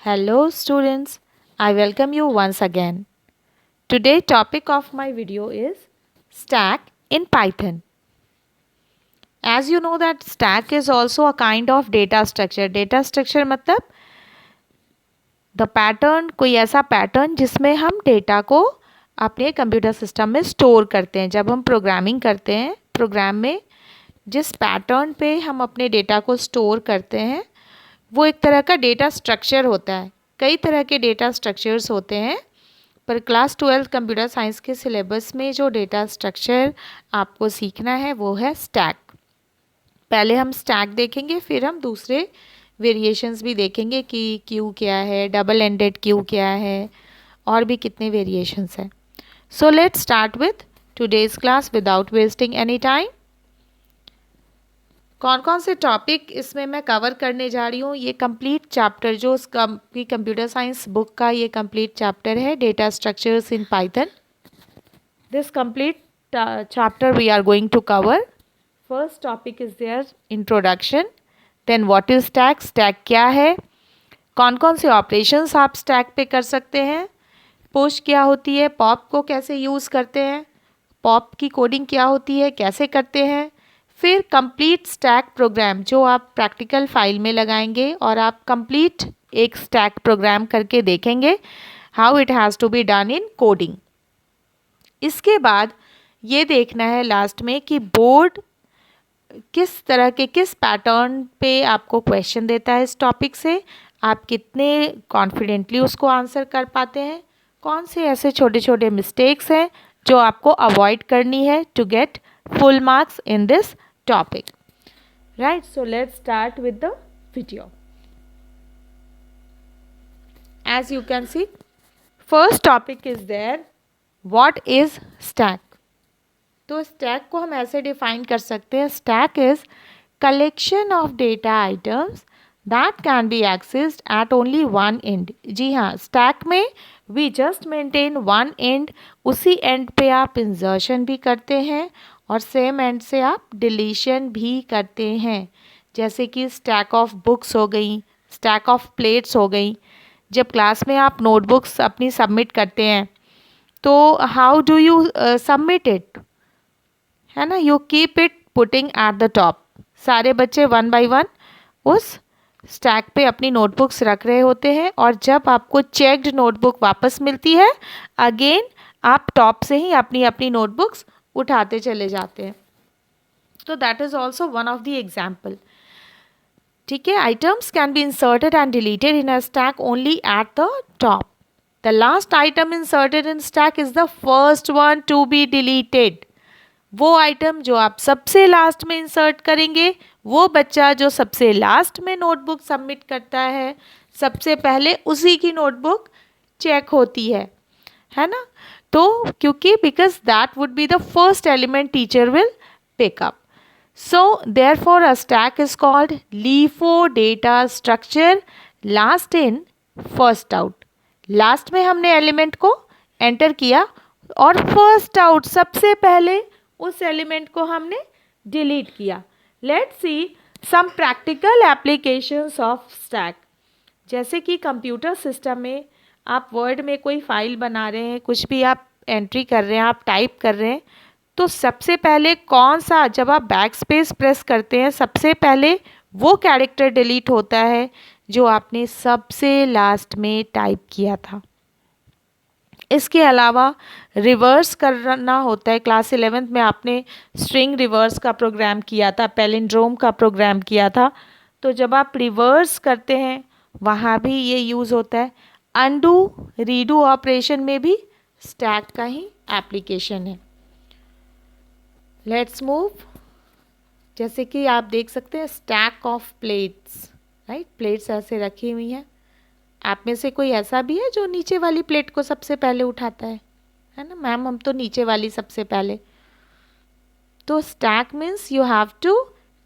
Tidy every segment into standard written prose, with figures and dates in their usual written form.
Hello students, I welcome you once again. Today topic of my video is stack in Python. As you know that stack is also a kind of data structure. Data structure मतलब the pattern, कोई ऐसा pattern जिसमें हम data को अपने computer system में store करते हैं. जब हम प्रोग्रामिंग करते हैं प्रोग्राम में जिस पैटर्न पे हम अपने डेटा को स्टोर करते हैं वो एक तरह का डेटा स्ट्रक्चर होता है. कई तरह के डेटा स्ट्रक्चर्स होते हैं पर क्लास 12 कंप्यूटर साइंस के सिलेबस में जो डेटा स्ट्रक्चर आपको सीखना है वो है स्टैक. पहले हम स्टैक देखेंगे फिर हम दूसरे वेरिएशंस भी देखेंगे कि क्यू क्या है, डबल एंडेड क्यू क्या है और भी कितने वेरिएशंस हैं. So let's start with today's class without wasting any time. कौन कौन से टॉपिक इसमें मैं कवर करने जा रही हूँ. ये कंप्लीट चैप्टर जो कंप्यूटर साइंस बुक का ये कंप्लीट चैप्टर है data structures in Python. This complete chapter we are going to cover. First topic is there introduction, then what is stack, stack क्या है, कौन कौन से ऑपरेशंस आप स्टैक पे कर सकते हैं, पुश क्या होती है, पॉप को कैसे यूज़ करते हैं, पॉप की कोडिंग क्या होती है, कैसे करते हैं, फिर कंप्लीट स्टैक प्रोग्राम जो आप प्रैक्टिकल फाइल में लगाएंगे और आप कंप्लीट एक स्टैक प्रोग्राम करके देखेंगे how it has to be done in coding. इसके बाद ये देखना है लास्ट में कि बोर्ड किस तरह के किस पैटर्न पे आपको क्वेश्चन देता है इस टॉपिक से, आप कितने कॉन्फिडेंटली उसको आंसर कर पाते हैं, कौन से ऐसे छोटे छोटे मिस्टेक्स हैं जो आपको अवॉइड करनी है to get full marks in this topic. Right, so let's start with the video. As you can see, first topic is there, what is stack. तो stack को हम ऐसे define कर सकते हैं, stack is collection of data items that can be accessed at only one end. जी हाँ, stack में we just maintain one end, उसी end पे आप insertion भी करते हैं और सेम एंड से आप डिलीशन भी करते हैं. जैसे कि स्टैक ऑफ बुक्स हो गई, स्टैक ऑफ प्लेट्स हो गई. जब क्लास में आप नोटबुक्स अपनी सबमिट करते हैं तो how do you submit it, है ना, you keep it putting eight the top. सारे बच्चे वन बाय वन उस स्टैक पे अपनी नोटबुक्स रख रहे होते हैं और जब आपको चेक्ड नोटबुक वापस मिलती है अगेन आप टॉप से ही अपनी अपनी नोटबुक्स उठाते चले जाते हैं. तो that is also one of the example. ठीक है, items can be inserted and deleted in a stack only eight the top. The last item inserted in stack is the first one to be deleted. वो item जो आप सबसे last में insert करेंगे वो बच्चा जो सबसे लास्ट में नोटबुक सबमिट करता है सबसे पहले उसी की नोटबुक चेक होती है ना. तो क्योंकि because that would be the first element teacher will pick up. So therefore a stack is called LIFO data structure, last in first out. Last में हमने एलिमेंट को एंटर किया और फर्स्ट आउट सबसे पहले उस एलिमेंट को हमने डिलीट किया. Let's see some practical applications of stack. जैसे कि कंप्यूटर सिस्टम में आप वर्ड में कोई फाइल बना रहे हैं, कुछ भी आप एंट्री कर रहे हैं, आप टाइप कर रहे हैं, तो सबसे पहले कौन सा, जब आप बैक स्पेस प्रेस करते हैं सबसे पहले वो कैरेक्टर डिलीट होता है जो आपने सबसे लास्ट में टाइप किया था. इसके अलावा रिवर्स करना होता है. क्लास 11th में आपने स्ट्रिंग रिवर्स का प्रोग्राम किया था, पैलिंड्रोम का प्रोग्राम किया था. तो जब आप रिवर्स करते हैं वहाँ भी ये यूज़ होता है. अनडू रीडू ऑपरेशन में भी स्टैक का ही एप्लीकेशन है. Let's move. जैसे कि आप देख सकते हैं stack of plates, right, plates ऐसे रखी हुई हैं. आप में से कोई ऐसा भी है जो नीचे वाली प्लेट को सबसे पहले उठाता है ना, मैम हम तो नीचे वाली सबसे पहले. तो stack means you have to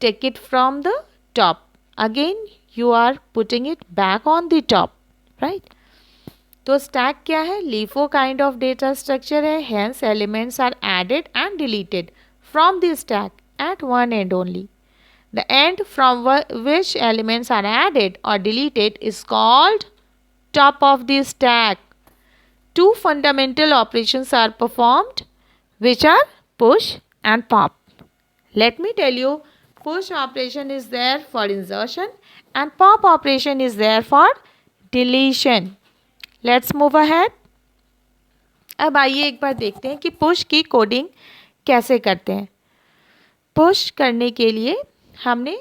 take it from the top, again you are putting it back on the top, right. तो स्टैक क्या है, LIFO kind of data structure है. Hence elements are added and deleted from the stack at one end only. The end from which elements are added or deleted is called top of the stack, two fundamental operations are performed, which are push and pop. Let me tell you, push operation is there for insertion and pop operation is there for deletion. Let's move ahead. अब आइए एक बार देखते हैं कि push की coding कैसे करते हैं. पुश करने के लिए हमने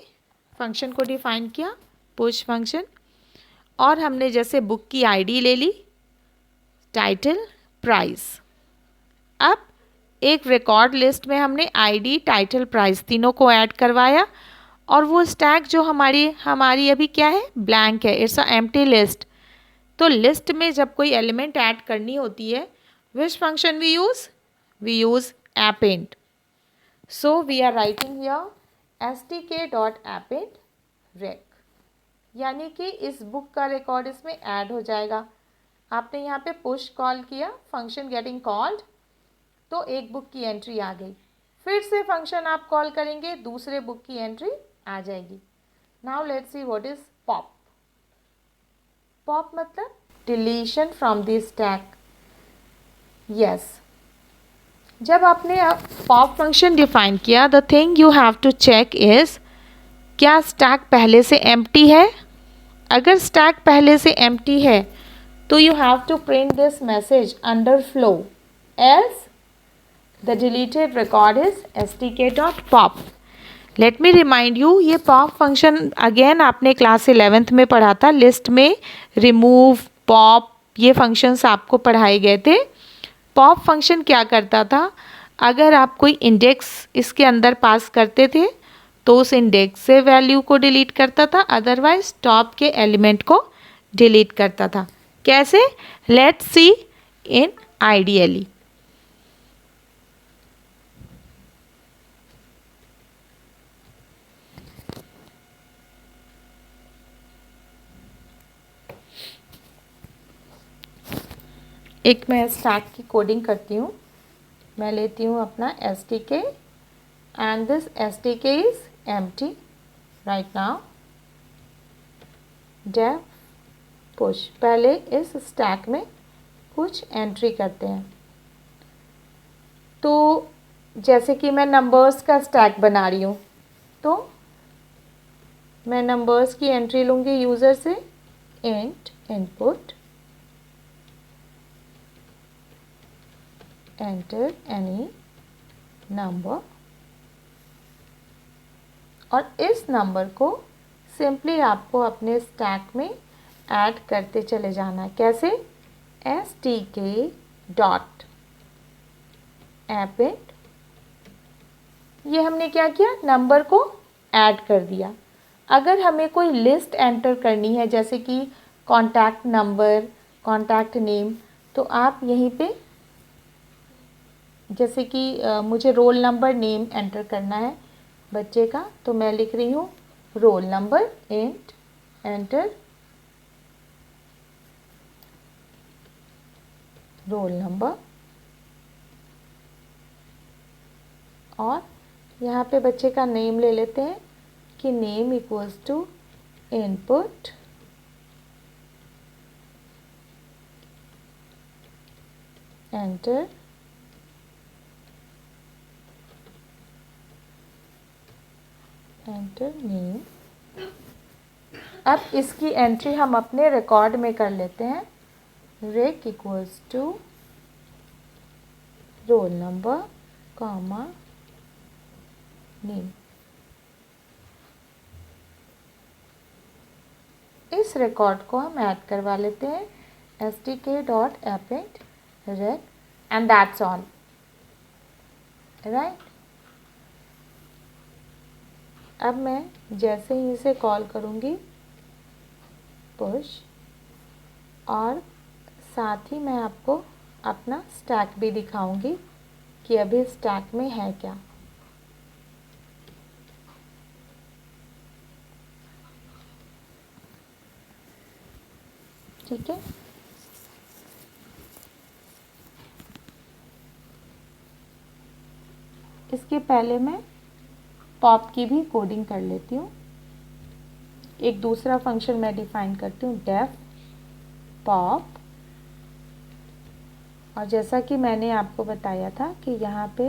फंक्शन को डिफाइन किया, पुश फंक्शन, और हमने जैसे बुक की आईडी ले ली, टाइटल, प्राइस. अब एक रिकॉर्ड लिस्ट में हमने आईडी, टाइटल, प्राइस तीनों को ऐड करवाया और वो स्टैक जो हमारी अभी क्या है, ब्लैंक है, इट्स अ एम्प्टी लिस्ट. तो लिस्ट में जब कोई एलिमेंट ऐड करनी होती है, which function we use append. So we are writing here stk.append rec, यानी कि इस बुक का रिकॉर्ड इसमें ऐड हो जाएगा. आपने यहाँ पे पुश कॉल किया, फंक्शन गेटिंग कॉल्ड, तो एक बुक की एंट्री आ गई. फिर से फंक्शन आप कॉल करेंगे, दूसरे बुक की एंट्री आ जाएगी. Now let's see what is pop. Pop मतलब deletion from the stack. Yes, जब आपने पॉप फंक्शन डिफाइन किया, the thing you have to check is क्या स्टैक पहले से एम्प्टी है. अगर स्टैक पहले से एम्प्टी है तो you have to print this message underflow else the deleted record is stk.pop. Let me remind you, ये पॉप फंक्शन अगेन आपने क्लास 11th में पढ़ा था. लिस्ट में रिमूव, पॉप, ये फंक्शंस आपको पढ़ाए गए थे. पॉप फंक्शन क्या करता था, अगर आप कोई इंडेक्स इसके अंदर पास करते थे तो उस इंडेक्स से वैल्यू को डिलीट करता था, अदरवाइज टॉप के एलिमेंट को डिलीट करता था. कैसे, लेट्स सी इन आइडियली. एक मैं स्टैक की कोडिंग करती हूँ. मैं लेती हूँ अपना stk and this stk is empty right now. Def push, पहले इस स्टैक में कुछ एंट्री करते हैं. तो जैसे कि मैं नंबर्स का स्टैक बना रही हूँ, तो मैं नंबर्स की एंट्री लूँगी यूज़र से. Int input, enter any number, और इस नंबर को सिंपली आपको अपने स्टैक में ऐड करते चले जाना है. कैसे, stk.append. ये हमने क्या किया, नंबर को ऐड कर दिया. अगर हमें कोई लिस्ट एंटर करनी है जैसे कि कॉन्टैक्ट नंबर, कॉन्टैक्ट नेम, तो आप यहीं पे जैसे कि मुझे रोल नंबर नेम एंटर करना है बच्चे का, तो मैं लिख रही हूँ roll number, int enter roll number. और यहाँ पे बच्चे का नेम ले लेते हैं कि name equals to input enter name. अब इसकी एंट्री हम अपने रिकॉर्ड में कर लेते हैं. Rec equals to roll number comma name. इस रिकॉर्ड को हम ऐड करवा लेते हैं stk.append rec and that's all, right. अब मैं जैसे ही इसे कॉल करूँगी पुश, और साथ ही मैं आपको अपना स्टैक भी दिखाऊंगी कि अभी स्टैक में है क्या. ठीक है, इसके पहले मैं पॉप की भी कोडिंग कर लेती हूँ. एक दूसरा फंक्शन मैं डिफाइन करती हूँ, डेफ पॉप। और जैसा कि मैंने आपको बताया था कि यहाँ पे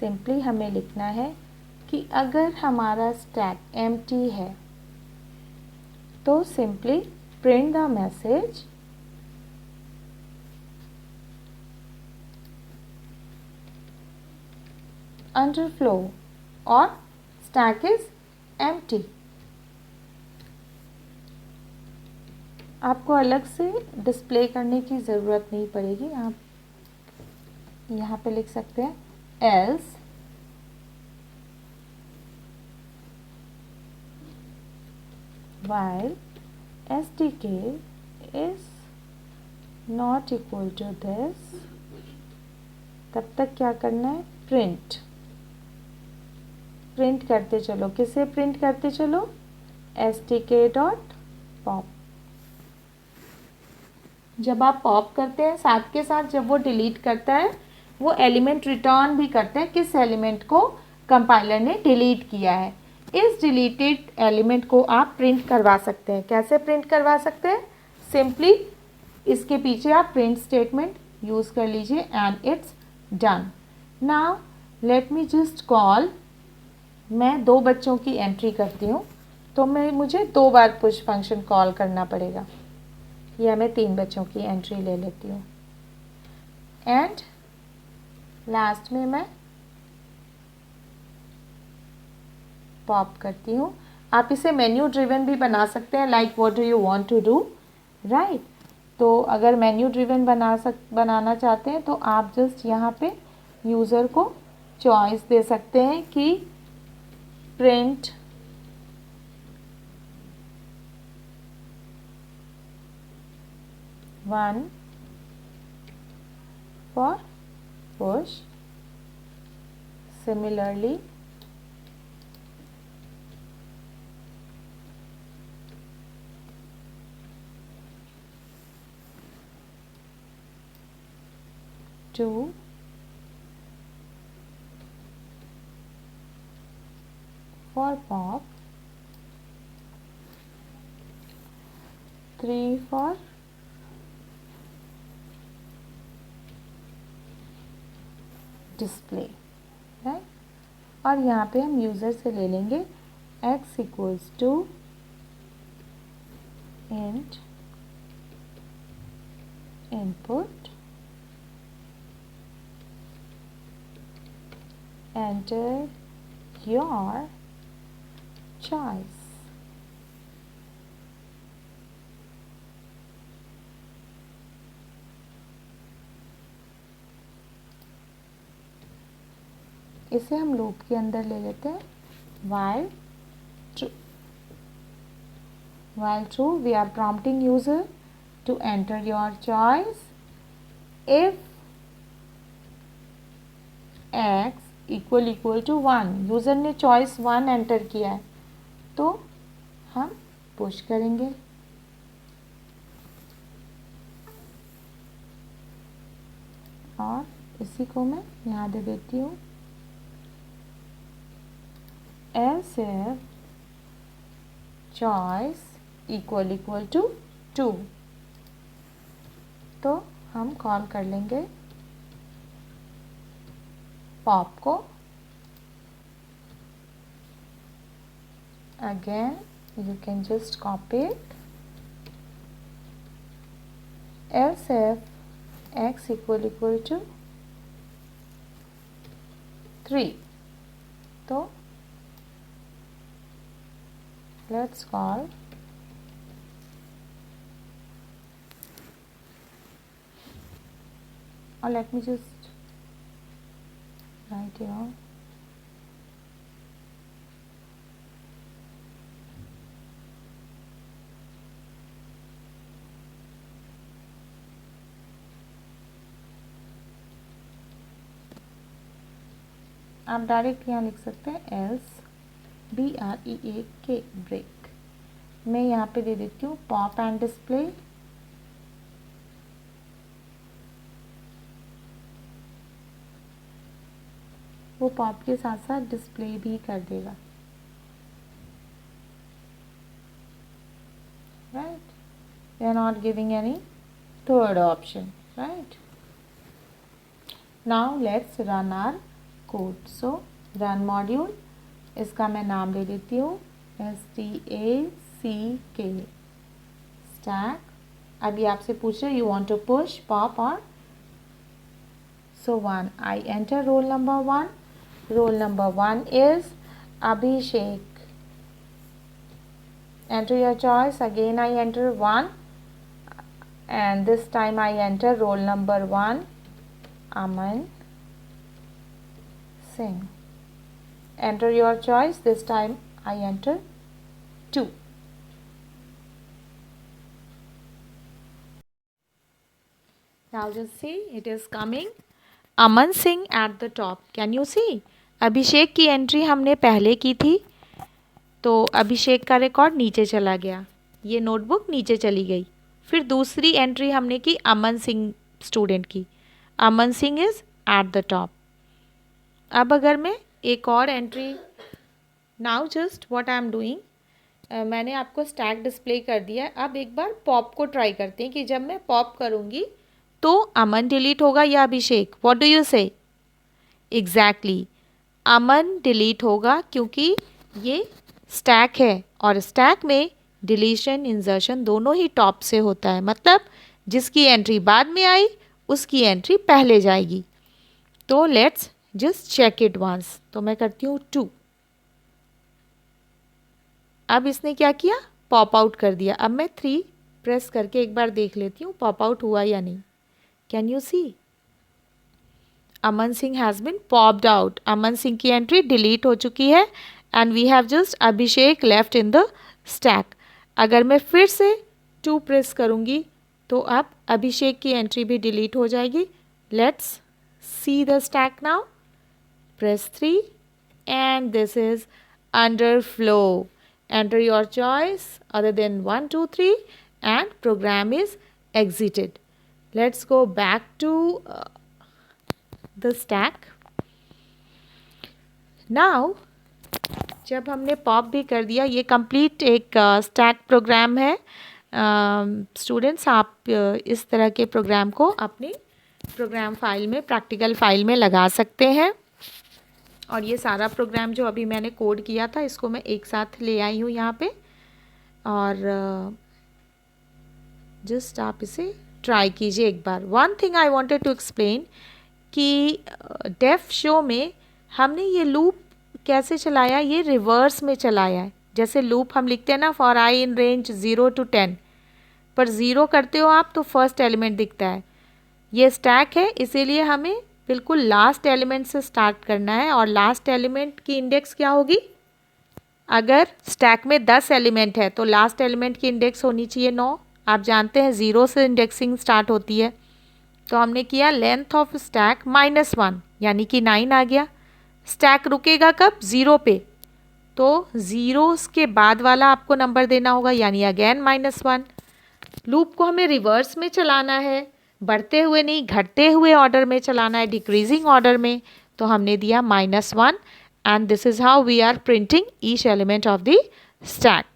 सिंपली हमें लिखना है कि अगर हमारा स्टैक एम्प्टी है तो simply print the message underflow और स्टैक इज एम्प्टी। आपको अलग से डिस्प्ले करने की ज़रूरत नहीं पड़ेगी। आप यहाँ पे लिख सकते हैं else while STK is not equal to this, तब तक क्या करना है, प्रिंट करते चलो। किसे प्रिंट करते चलो, stk.pop। जब आप पॉप करते हैं साथ के साथ जब वो डिलीट करता है वो एलिमेंट रिटर्न भी करता है किस एलिमेंट को कंपाइलर ने डिलीट किया है। इस डिलीटेड एलिमेंट को आप प्रिंट करवा सकते हैं। कैसे प्रिंट करवा सकते हैं, सिंपली इसके पीछे आप प्रिंट स्टेटमेंट यूज़ कर लीजिए and it's done. Now let me just call, मैं 2 बच्चों की एंट्री करती हूँ तो मुझे 2 बार पुश फंक्शन कॉल करना पड़ेगा, या मैं 3 बच्चों की एंट्री ले लेती हूँ एंड लास्ट में मैं पॉप करती हूँ। आप इसे मेन्यू ड्रिवन भी बना सकते हैं, like what do you want to do, right. तो अगर मेन्यू ड्रिवन बनाना चाहते हैं तो आप जस्ट यहाँ पे यूज़र को चॉइस दे सकते हैं कि print one for push, similarly two for pop, 3 for display, right. और यहाँ पे हम यूज़र से ले लेंगे x equals to int input enter your choice। इसे हम लूप के अंदर ले लेते हैं। while true we are prompting user to enter your choice if x equal to 1, user ने चॉइस 1 एंटर किया है तो हम पुश करेंगे। और इसी को मैं यहाँ दे देती हूँ else if choice equal to 2, तो हम कॉल कर लेंगे पॉप को। again you can just copy it, else if x equal to 3, तो let's call or let me just write here आप डायरेक्ट यहाँ लिख सकते हैं एल्स BREAK ब्रेक। मैं यहाँ पे दे देती हूँ पॉप एंड डिस्प्ले, वो पॉप के साथ साथ डिस्प्ले भी कर देगा, right. We are not giving any third option, right? Now let's run our code. So run module, इसका मैं नाम ले देती हूँ stack stack. अभी आपसे पूछ रहे you want to push pop or so 1. I enter roll number 1. Roll number 1 is Abhishek. Enter your choice. Again I enter 1 and this time I enter roll number 1 Aman Singh. Enter your choice. This time I enter 2. Now just see, it is coming Aman Singh at the top. Can you see? अभिषेक की entry हमने पहले की थी तो अभिषेक का record नीचे चला गया, ये नोटबुक नीचे चली गई. फिर दूसरी एंट्री हमने की अमन सिंह स्टूडेंट की. Aman Singh is at the top. अब अगर मैं एक और entry, now just what I am doing, मैंने आपको स्टैक डिस्प्ले कर दिया है. अब एक बार पॉप को ट्राई करते हैं कि जब मैं पॉप करूँगी तो अमन डिलीट होगा या अभिषेक. व्हाट डू यू से? एग्जैक्टली, अमन डिलीट होगा क्योंकि ये स्टैक है और स्टैक में डिलीशन इंसर्शन दोनों ही टॉप से होता है. मतलब जिसकी एंट्री बाद में आई उसकी एंट्री पहले जाएगी. तो let's just check it once. तो मैं करती हूँ 2. अब इसने क्या किया? पॉप आउट कर दिया. अब मैं 3 प्रेस करके एक बार देख लेती हूँ पॉप आउट हुआ या नहीं. Can you see? Aman Singh has been popped out. Aman Singh की एंट्री डिलीट हो चुकी है and we have just Abhishek left in the stack. अगर मैं फिर से 2 प्रेस करूँगी तो अब अभिषेक की एंट्री भी डिलीट हो जाएगी. Let's see the stack now. Press 3 and this is under flow. Enter your choice other than 1, 2, 3 and program is exited. Let's go back to the stack. Now जब हमने पॉप भी कर दिया, ये कंप्लीट एक स्टैक प्रोग्राम है. Students आप इस तरह के प्रोग्राम को अपनी प्रोग्राम फाइल में, प्रैक्टिकल फाइल में लगा सकते हैं. और ये सारा प्रोग्राम जो अभी मैंने कोड किया था इसको मैं एक साथ ले आई हूँ यहाँ पे. और जस्ट आप इसे ट्राई कीजिए एक बार. One thing I wanted to explain कि डेफ शो में हमने ये लूप कैसे चलाया, ये रिवर्स में चलाया है. जैसे लूप हम लिखते हैं ना, for I in range 0 to 10, पर 0 करते हो आप तो फर्स्ट एलिमेंट दिखता है. ये स्टैक है इसीलिए हमें बिल्कुल लास्ट एलिमेंट से स्टार्ट करना है. और लास्ट एलिमेंट की इंडेक्स क्या होगी? अगर स्टैक में 10 एलिमेंट है तो लास्ट एलिमेंट की इंडेक्स होनी चाहिए 9. आप जानते हैं 0 से इंडेक्सिंग स्टार्ट होती है. तो हमने किया लेंथ ऑफ स्टैक -1 यानी कि 9 आ गया. स्टैक रुकेगा कब? 0 पे. तो 0 के बाद वाला आपको नंबर देना होगा यानी अगेन -1. लूप को हमें रिवर्स में चलाना है, बढ़ते हुए नहीं घटते हुए ऑर्डर में चलाना है, डिक्रीजिंग ऑर्डर में. तो हमने दिया -1 and this is how we are printing each element of the stack.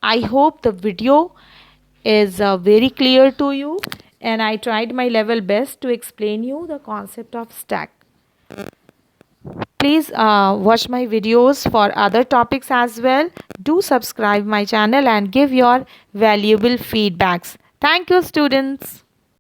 I hope the video is very clear to you and I tried my level best to explain you the concept of stack. Please watch my videos for other topics as well. Do subscribe my channel and give your valuable feedbacks. Thank you, students.